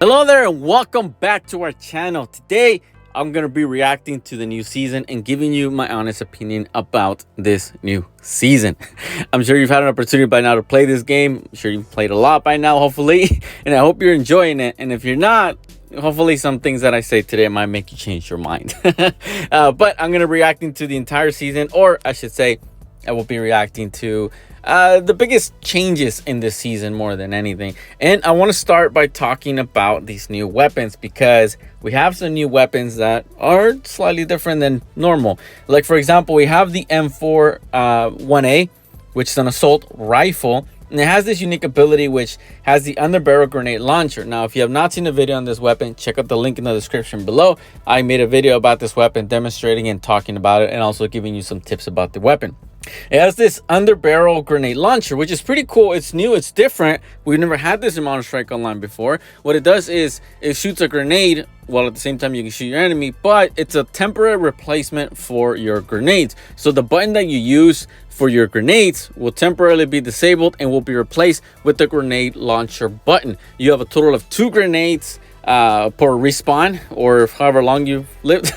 Hello there and welcome back to our channel. Today I'm going to be reacting to the new season and giving you my honest opinion about this new season. I'm sure you've had an opportunity by now to play this game. I'm sure you've played a lot by now, hopefully, and I hope you're enjoying it. And if you're not, hopefully some things that I say today might make you change your mind. But I'm going to be reacting to the entire season, or I should say I will be reacting to the biggest changes in this season more than anything. And I want to start by talking about these new weapons, because we have some new weapons that are slightly different than normal. Like, for example, we have the M4 1A, which is an assault rifle, and it has this unique ability which has the underbarrel grenade launcher. Now, if you have not seen a video on this weapon, check out the link in the description below. I made a video about this weapon, demonstrating and talking about it, and also giving you some tips about the weapon. It has this underbarrel grenade launcher, which is pretty cool. It's new, it's different. We've never had this in Counter-Strike Online before. What it does is it shoots a grenade while at the same time you can shoot your enemy, but it's a temporary replacement for your grenades. So the button that you use for your grenades will temporarily be disabled and will be replaced with the grenade launcher button. You have a total of 2 grenades per respawn, or however long you've lived.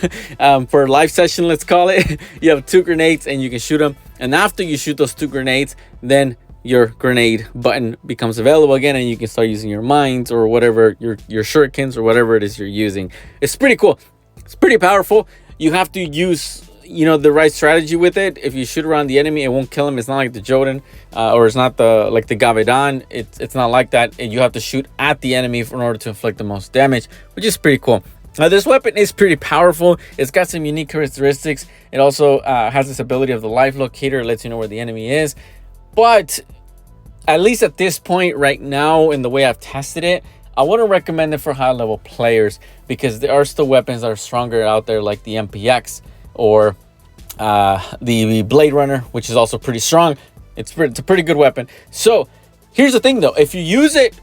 For a live session, let's call it. You have 2 grenades and you can shoot them, and after you shoot those 2 grenades, then your grenade button becomes available again, and you can start using your mines or whatever, your shurikens or whatever it is you're using. It's pretty cool. It's pretty powerful. You have to use, you know, the right strategy with it. If you shoot around the enemy, it won't kill him. It's not like the Joden, or it's not like the Gavedan. It's not like that. And you have to shoot at the enemy in order to inflict the most damage, which is pretty cool. This weapon is pretty powerful. It's got some unique characteristics. It also has this ability of the life locator. It lets you know where the enemy is. But at least at this point right now, in the way I've tested it, I wouldn't recommend it for high level players, because there are still weapons that are stronger out there, like the MPX or the Blade Runner, which is also pretty strong. It's a pretty good weapon. So here's the thing though, if you use it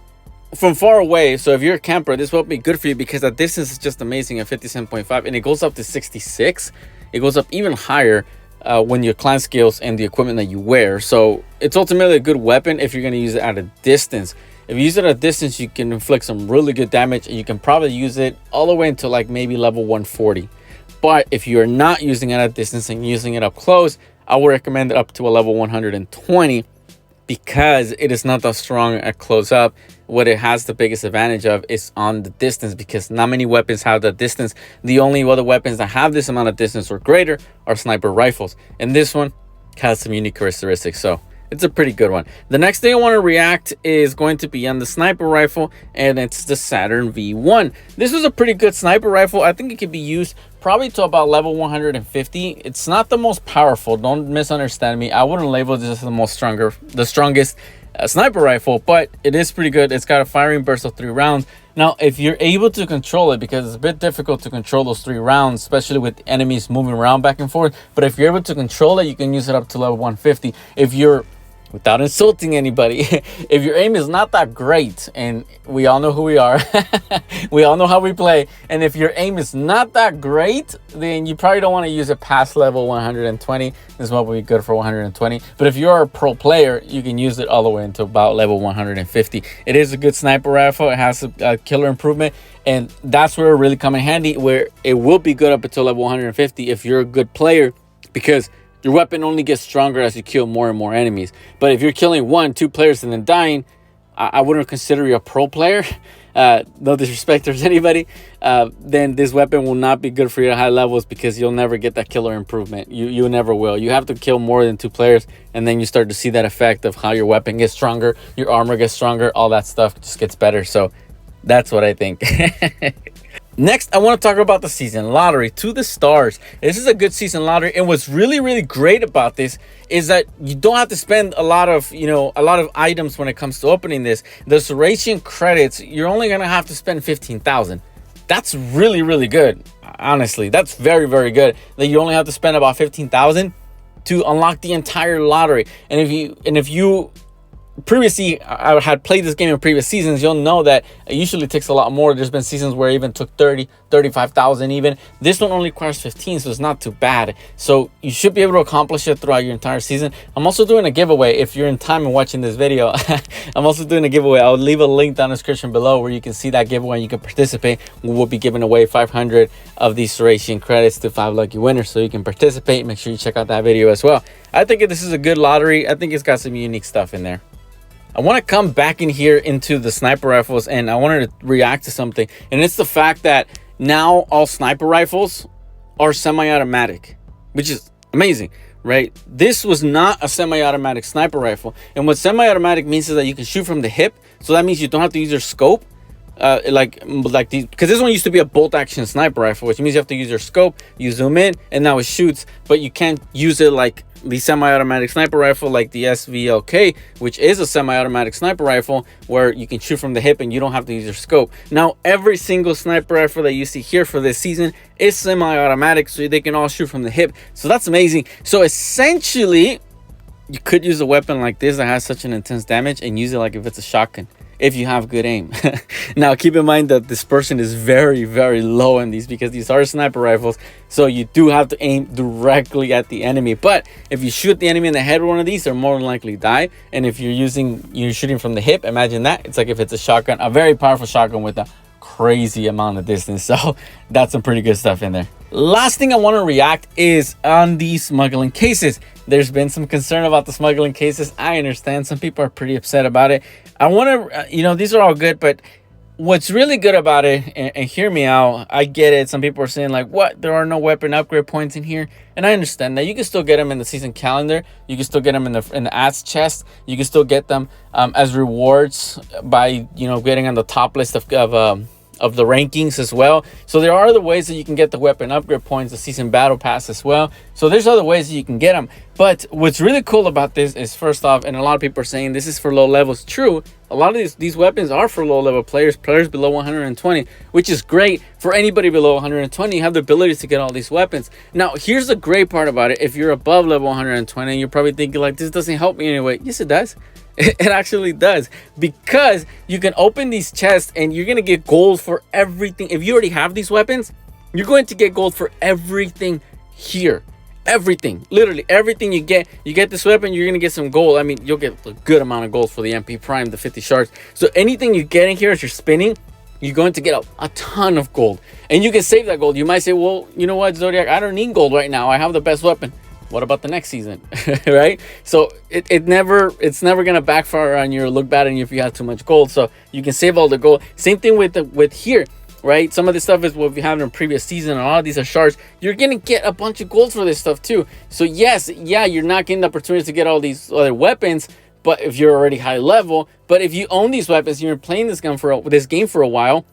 from far away, so if you're a camper, this will be good for you, because that distance is just amazing at 57.5, and it goes up to 66. It goes up even higher when your clan skills and the equipment that you wear. So it's ultimately a good weapon if you're going to use it at a distance. If you use it at a distance, you can inflict some really good damage, and you can probably use it all the way into like maybe level 140. But if you're not using it at a distance and using it up close, I would recommend it up to a level 120, because it is not that strong at close up. What it has the biggest advantage of is on the distance, because not many weapons have that distance. The only other weapons that have this amount of distance or greater are sniper rifles, and this one has some unique characteristics, so it's a pretty good one. The next thing I want to react is going to be on the sniper rifle, and it's the Saturn V1. This was a pretty good sniper rifle. I think it could be used probably to about level 150. It's not the most powerful, don't misunderstand me. I wouldn't label this as the strongest sniper rifle, but it is pretty good. It's got a firing burst of 3 rounds. Now, if you're able to control it, because it's a bit difficult to control those 3 rounds, especially with enemies moving around back and forth, but if you're able to control it, you can use it up to level 150. If you're, without insulting anybody, if your aim is not that great, and we all know who we are, we all know how we play, and if your aim is not that great, then you probably don't want to use it past level 120. This one will be good for 120. But if you're a pro player, you can use it all the way into about level 150. It is a good sniper rifle. It has a killer improvement, and that's where it really come in handy, where it will be good up until level 150 if you're a good player, because your weapon only gets stronger as you kill more and more enemies. But if you're killing 1, 2 players and then dying, I wouldn't consider you a pro player. No disrespect towards anybody. Then this weapon will not be good for you at high levels, because you'll never get that killer improvement. You never will. You have to kill more than 2 players, and then you start to see that effect of how your weapon gets stronger, your armor gets stronger, all that stuff just gets better. So that's what I think. Next, I want to talk about the season lottery, to the stars. This is a good season lottery, and what's really, really great about this is that you don't have to spend a lot of items when it comes to opening this. The CERESIAN credits, you're only going to have to spend 15,000. That's really, really good. Honestly, that's very, very good that you only have to spend about 15,000 to unlock the entire lottery. And if you previously I had played this game in previous seasons, you'll know that it usually takes a lot more. There's been seasons where it even took 30, 35,000 even. This one only requires 15, so it's not too bad. So you should be able to accomplish it throughout your entire season. I'm also doing a giveaway. If you're in time and watching this video, I'm also doing a giveaway. I'll leave a link down in the description below where you can see that giveaway and you can participate. We will be giving away 500 of these CERESIAN credits to 5 lucky winners, so you can participate. Make sure you check out that video as well. I think this is a good lottery. I think it's got some unique stuff in there. I want to come back in here into the sniper rifles, and I wanted to react to something, and it's the fact that now all sniper rifles are semi-automatic, which is amazing, right? This was not a semi-automatic sniper rifle, and what semi-automatic means is that you can shoot from the hip, so that means you don't have to use your scope, like these, because this one used to be a bolt action sniper rifle, which means you have to use your scope, you zoom in, and now it shoots, but you can't use it like the semi-automatic sniper rifle like the SVLK, which is a semi-automatic sniper rifle where you can shoot from the hip and you don't have to use your scope. Now every single sniper rifle that you see here for this season is semi-automatic, so they can all shoot from the hip. So that's amazing. So essentially you could use a weapon like this that has such an intense damage and use it like if it's a shotgun, if you have good aim. Now keep in mind that dispersion is very, very low in these, because these are sniper rifles, so you do have to aim directly at the enemy. But if you shoot the enemy in the head with one of these, they're more than likely die. And if you're shooting from the hip, imagine that. It's like if it's a shotgun, a very powerful shotgun with a crazy amount of distance. So that's some pretty good stuff in there. Last thing I want to react is on these smuggling cases. There's been some concern about the smuggling cases. I understand some people are pretty upset about it. I want to, these are all good, but what's really good about it, and hear me out, I get it. Some people are saying like, what? There are no weapon upgrade points in here. And I understand that. You can still get them in the season calendar. You can still get them in the ads chest. You can still get them as rewards by, getting on the top list of the rankings as well. So there are other ways that you can get the weapon upgrade points, the season battle pass as well. So there's other ways that you can get them. But what's really cool about this is, first off, and a lot of people are saying this is for low levels. True, a lot of these weapons are for low level players below 120, which is great. For anybody below 120, you have the ability to get all these weapons. Now here's the great part about it. If you're above level 120 and you're probably thinking like, this doesn't help me anyway. Yes, it does. It actually does, because you can open these chests and you're gonna get gold for everything. If you already have these weapons, you're going to get gold for everything here. Everything, literally everything you get this weapon, you're gonna get some gold. I mean, you'll get a good amount of gold for the MP Prime, the 50 shards. So anything you get in here as you're spinning, you're going to get a ton of gold, and you can save that gold. You might say, well, you know what, Zodiac, I don't need gold right now. I have the best weapon. What about the next season? Right? So it's never gonna backfire on you or look bad on you if you have too much gold. So you can save all the gold. Same thing with here, right? Some of this stuff is what we have in previous season, and a lot of these are shards. You're gonna get a bunch of gold for this stuff too. So yes, yeah, you're not getting the opportunity to get all these other weapons, but if you're already high level, but if you own these weapons, you're playing this game for a while,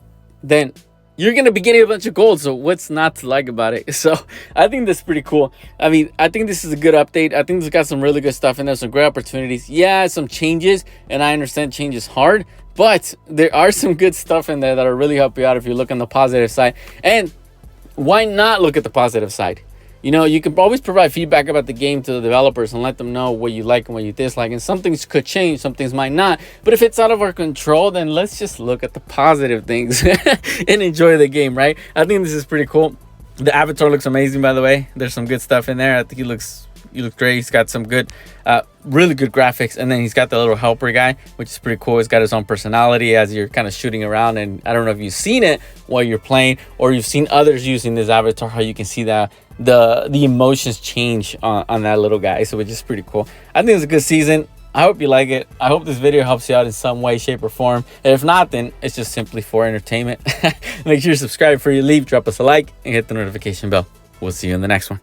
then you're going to be getting a bunch of gold. So what's not to like about it? So I think that's pretty cool. I mean, I think this is a good update. I think it's got some really good stuff in there, some great opportunities. Yeah, some changes, and I understand change is hard, but there are some good stuff in there that'll really help you out if you look on the positive side. And why not look at the positive side? You can always provide feedback about the game to the developers and let them know what you like and what you dislike. And some things could change, some things might not. But if it's out of our control, then let's just look at the positive things and enjoy the game, right? I think this is pretty cool. The avatar looks amazing, by the way. There's some good stuff in there. I think he looks great. He's got some good, really good graphics. And then he's got the little helper guy, which is pretty cool. He's got his own personality as you're kind of shooting around. And I don't know if you've seen it while you're playing, or you've seen others using this avatar, how you can see that the emotions change on that little guy. So which is pretty cool. I think it's a good season. I hope you like it. I hope this video helps you out in some way, shape, or form. And if not, then it's just simply for entertainment. Make sure you subscribe before you leave, drop us a like, and hit the notification bell. We'll see you in the next one.